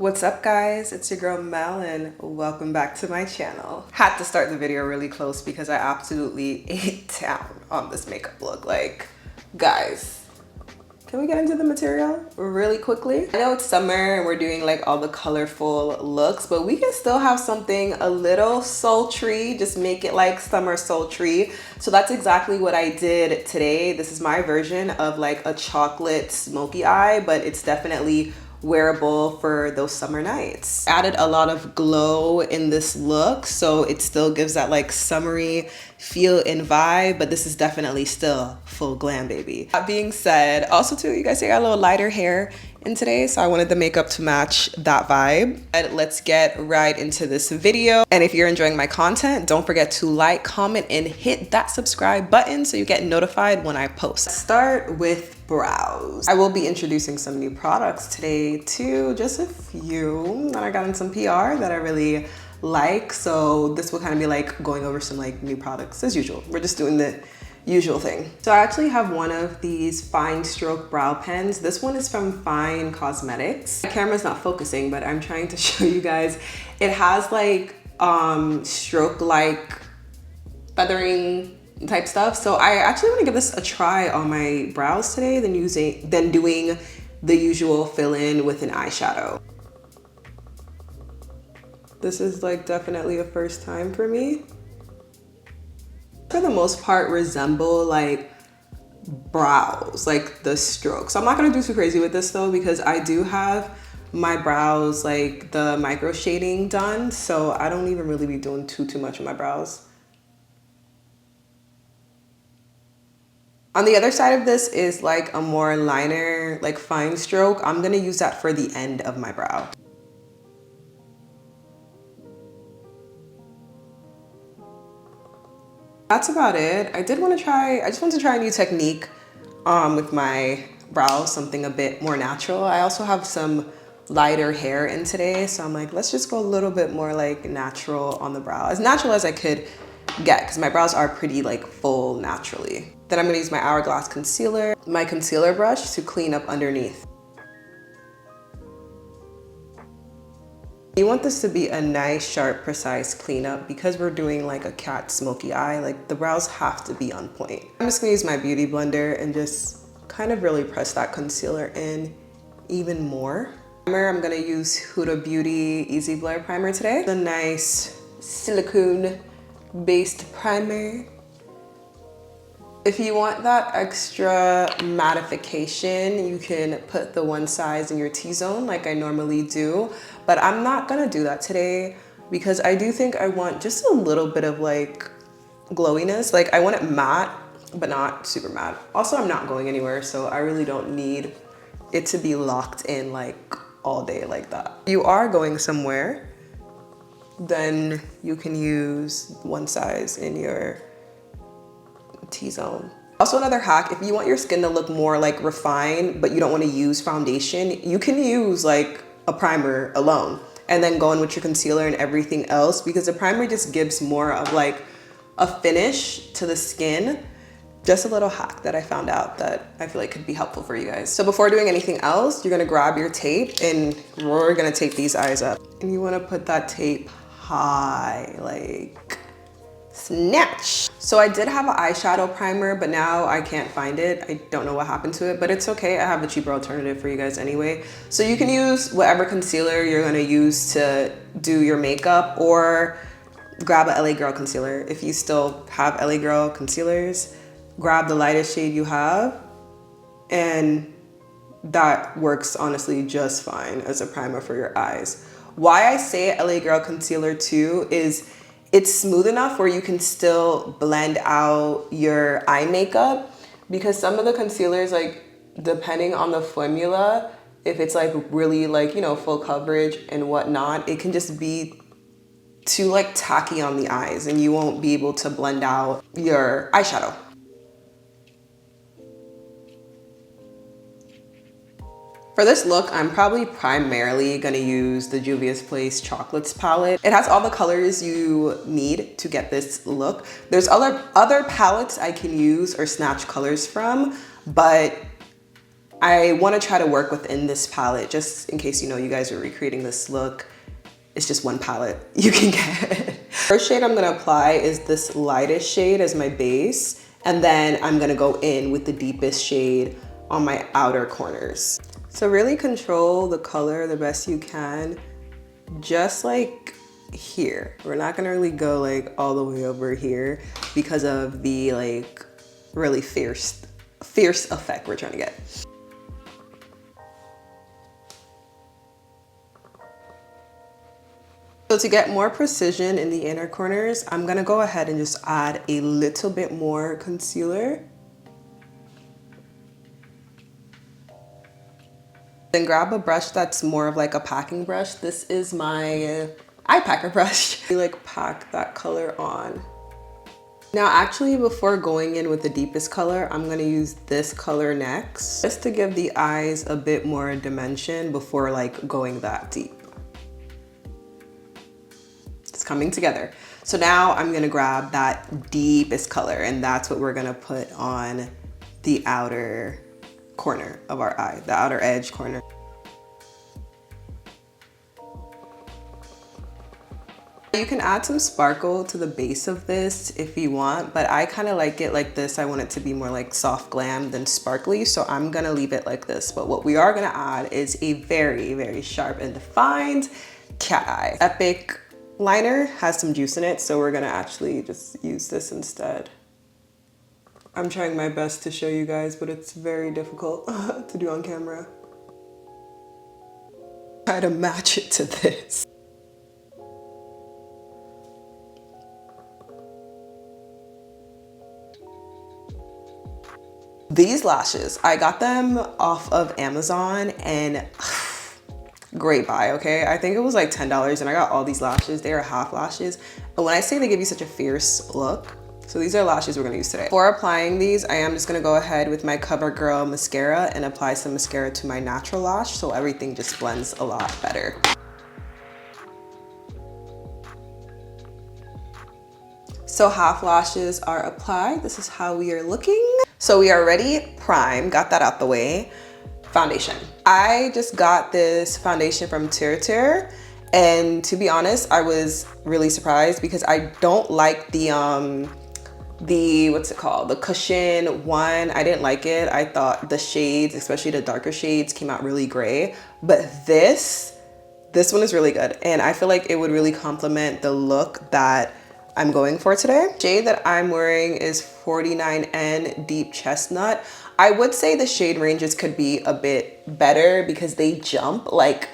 What's up guys, it's your girl Mel and welcome back to my channel. Had to start the video really close because I absolutely ate down on this makeup look. Like, guys, can we get into the material really quickly? I know it's summer and we're doing like all the colorful looks, but we can still have something a little sultry, just make it like summer sultry. So that's exactly what I did today. This is my version of like a chocolate smoky eye, but it's definitely wearable for those summer nights. Added a lot of glow in this look, so it still gives that like summery feel and vibe, but this is definitely still full glam, baby. That being said, also too, you guys see I got a little lighter hair in today, so I wanted the makeup to match that vibe. And let's get right into this video. And if you're enjoying my content, don't forget to like, comment, and hit that subscribe button so you get notified when I post. Start with brows. I will be introducing some new products today too, just a few that I got in some PR that I really like. So this will kind of be like going over some like new products as usual. We're just doing the usual thing. So I actually have one of these fine stroke brow pens. This one is from Fine Cosmetics. My camera's not focusing, but I'm trying to show you guys. It has like stroke like feathering type stuff. So I actually want to give this a try on my brows today than doing the usual fill-in with an eyeshadow. This is like definitely a first time for me. For the most part resemble like brows, like the strokes. So I'm not gonna do too crazy with this though, because I do have my brows like the micro shading done, so I don't even really be doing too much with my brows. On the other side of this is like a more liner, like fine stroke. I'm gonna use that for the end of my brow. That's about it. I just want to try a new technique with my brows, something a bit more natural. I also have some lighter hair in today, so I'm like, let's just go a little bit more like natural on the brow. As natural as I could get, because my brows are pretty like full naturally. Then I'm gonna use my Hourglass concealer, my concealer brush to clean up underneath. You want this to be a nice, sharp, precise cleanup because we're doing like a cat smoky eye, like the brows have to be on point. I'm just gonna use my beauty blender and just kind of really press that concealer in even more. I'm gonna use Huda Beauty Easy Blur Primer today. The nice silicone based primer. If you want that extra mattification, you can put the one size in your T-zone like I normally do, but I'm not gonna do that today because I do think I want just a little bit of like glowiness. Like I want it matte, but not super matte. Also, I'm not going anywhere, so I really don't need it to be locked in like all day like that. If you are going somewhere, then you can use one size in your T-zone. Also, another hack, if you want your skin to look more like refined, but you don't want to use foundation, you can use like a primer alone and then go in with your concealer and everything else, because the primer just gives more of like a finish to the skin. Just a little hack that I found out that I feel like could be helpful for you guys. So before doing anything else, you're gonna grab your tape and we're gonna tape these eyes up. And you wanna put that tape high, like snatch. So I did have an eyeshadow primer, but now I can't find it. I don't know what happened to it, but it's okay. I have a cheaper alternative for you guys anyway. So you can use whatever concealer you're gonna use to do your makeup, or grab a LA Girl concealer. If you still have LA Girl concealers, grab the lightest shade you have, and that works honestly just fine as a primer for your eyes. Why I say LA Girl concealer too is it's smooth enough where you can still blend out your eye makeup, because some of the concealers, like depending on the formula, if it's like really like, you know, full coverage and whatnot, it can just be too like tacky on the eyes and you won't be able to blend out your eyeshadow. For this look, I'm probably primarily gonna use the Juvia's Place Chocolates palette. It has all the colors you need to get this look. There's other palettes I can use or snatch colors from, but I want to try to work within this palette just in case, you know, you guys are recreating this look. It's just one palette you can get. First shade I'm gonna apply is this lightest shade as my base, and then I'm gonna go in with the deepest shade on my outer corners. So really control the color the best you can, just like here. We're not gonna really go like all the way over here because of the like really fierce effect we're trying to get. So to get more precision in the inner corners, I'm gonna go ahead and just add a little bit more concealer. Then grab a brush that's more of like a packing brush. This is my eye packer brush. You like pack that color on. Now actually before going in with the deepest color, I'm gonna use this color next, just to give the eyes a bit more dimension before like going that deep. It's coming together. So now I'm gonna grab that deepest color, and that's what we're gonna put on the outer corner of our eye, the outer edge corner. You can add some sparkle to the base of this if you want, but I kind of like it like this. I want it to be more like soft glam than sparkly, so I'm gonna leave it like this. But what we are gonna add is a very, very sharp and defined cat eye. Epic liner has some juice in it, so we're gonna actually just use this instead. I'm trying my best to show you guys, but it's very difficult to do on camera. Try to match it to this. These lashes, I got them off of Amazon, and great buy, okay? I think it was like $10 and I got all these lashes. They are half lashes. But when I say they give you such a fierce look, so these are lashes we're gonna use today. Before applying these, I am just gonna go ahead with my CoverGirl mascara and apply some mascara to my natural lash so everything just blends a lot better. So half lashes are applied. This is how we are looking. So we are ready, primed, got that out the way. Foundation. I just got this foundation from Mcfierce, and to be honest, I was really surprised because I don't like the what's it called? The cushion one. I didn't like it. I thought the shades, especially the darker shades, came out really gray. But this one is really good, and I feel like it would really complement the look that I'm going for today. The shade that I'm wearing is 49N Deep Chestnut. I would say the shade ranges could be a bit better because they jump. Like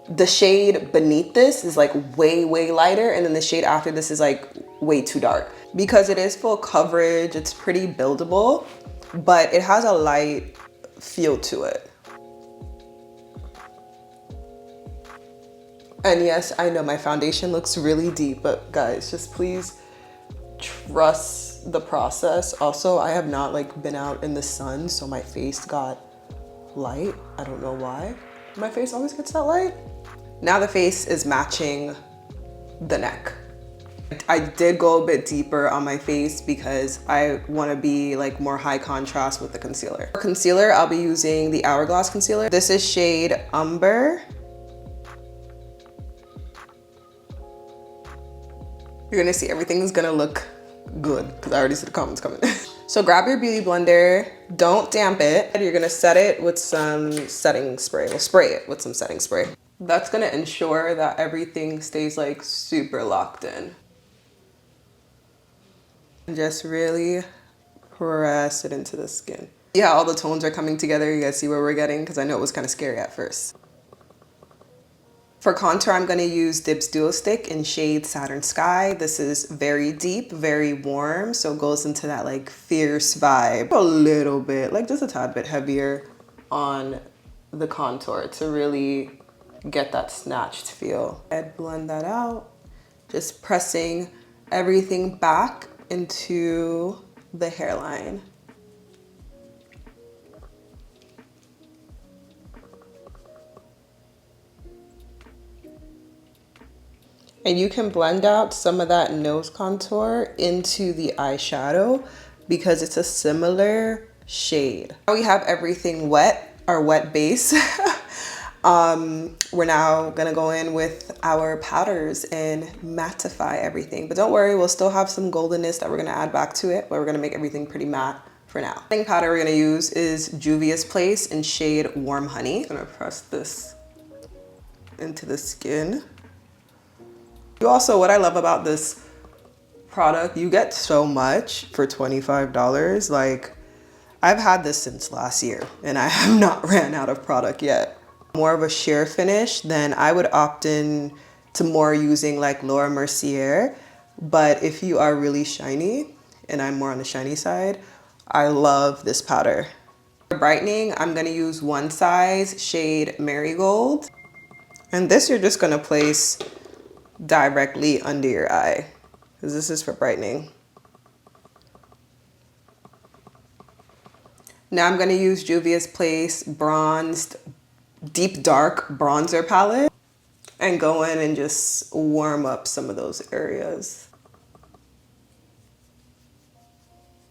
the shade beneath this is like way, way lighter, and then the shade after this is like way too dark. Because it is full coverage, it's pretty buildable, but it has a light feel to it. And yes, I know my foundation looks really deep, but guys, just please trust the process. Also, I have not like been out in the sun, so my face got light. I don't know why. My face always gets that light. Now the face is matching the neck. I did go a bit deeper on my face because I want to be like more high contrast with the concealer. For concealer, I'll be using the Hourglass concealer. This is shade Umber. You're gonna see everything is gonna look good because I already see the comments coming. So grab your beauty blender, don't damp it. You're gonna set it with some setting spray. We'll spray it with some setting spray. That's gonna ensure that everything stays like super locked in. And just really press it into the skin. See how all the tones are coming together? You guys see where we're getting? Because I know it was kind of scary at first. For contour, I'm gonna use Dibs Duo Stick in shade Saturn Sky. This is very deep, very warm, so it goes into that like fierce vibe. A little bit, like just a tad bit heavier on the contour to really get that snatched feel. And blend that out, just pressing everything back into the hairline. And you can blend out some of that nose contour into the eyeshadow because it's a similar shade. Now we have everything wet. our wet base. We're now gonna go in with our powders and mattify everything. But don't worry, we'll still have some goldenness that we're gonna add back to it, but we're gonna make everything pretty matte for now. The powder we're gonna use is Juvia's Place in shade Warm Honey. I'm gonna press this into the skin. Also, what I love about this product, you get so much for $25. Like, I've had this since last year and I have not ran out of product yet. More of a sheer finish, then I would opt in to more using like Laura Mercier. But if you are really shiny, and I'm more on the shiny side, I love this powder. For brightening, I'm gonna use One Size shade Marigold. And this you're just gonna place directly under your eye, because this is for brightening. Now I'm gonna use Juvia's Place Bronzed Deep Dark Bronzer Palette and go in and just warm up some of those areas.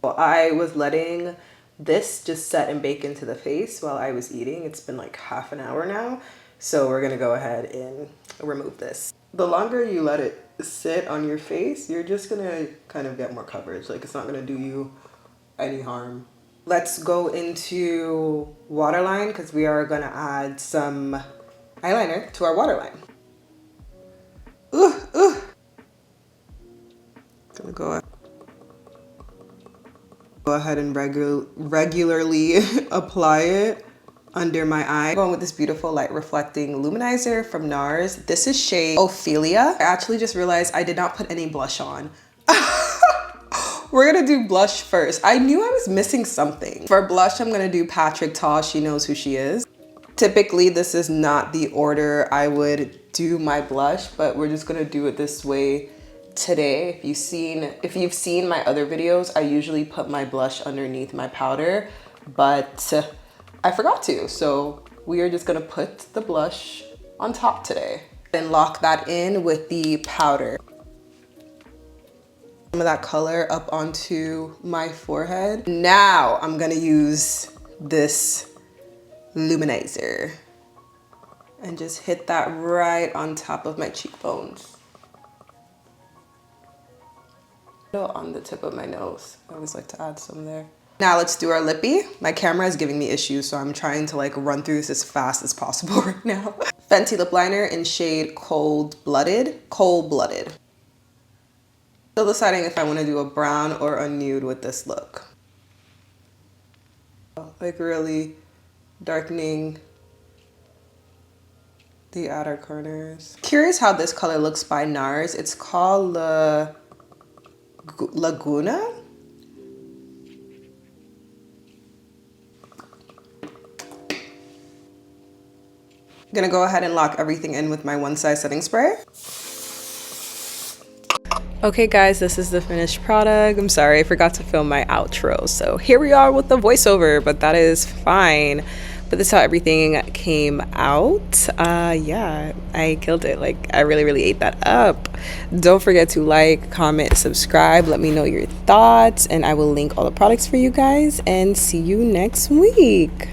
Well, I was letting this just set and bake into the face while I was eating. It's been like half an hour now. So we're gonna go ahead and remove this. The longer you let it sit on your face, you're just gonna kind of get more coverage. Like, it's not gonna do you any harm. Let's go into waterline because we are gonna add some eyeliner to our waterline. Gonna go ahead and regularly apply it under my eye. Going with this beautiful light reflecting luminizer from NARS. This is shade Ophelia. I actually just realized I did not put any blush on. We're gonna do blush first. I knew I was missing something. For blush, I'm gonna do Patrick Ta. She knows who she is. Typically, this is not the order I would do my blush, but we're just gonna do it this way today. If you've seen my other videos, I usually put my blush underneath my powder, but I forgot to. So we are just gonna put the blush on top today. Then lock that in with the powder. Some of that color up onto my forehead. Now I'm gonna use this luminizer and just hit that right on top of my cheekbones. On the tip of my nose. I always like to add some there. Now let's do our lippy. My camera is giving me issues, so I'm trying to like run through this as fast as possible right now. Fenty lip liner in shade Cold Blooded. Still deciding if I want to do a brown or a nude with this look. Like really darkening the outer corners. Curious how this color looks by NARS. It's called Laguna. I'm gonna go ahead and lock everything in with my One Size setting spray. Okay guys, this is the finished product. I'm sorry, I forgot to film my outro. So here we are with the voiceover, but that is fine. But this is how everything came out. Yeah, I killed it. Like, I really ate that up. Don't forget to like, comment, subscribe. Let me know your thoughts, and I will link all the products for you guys, and see you next week.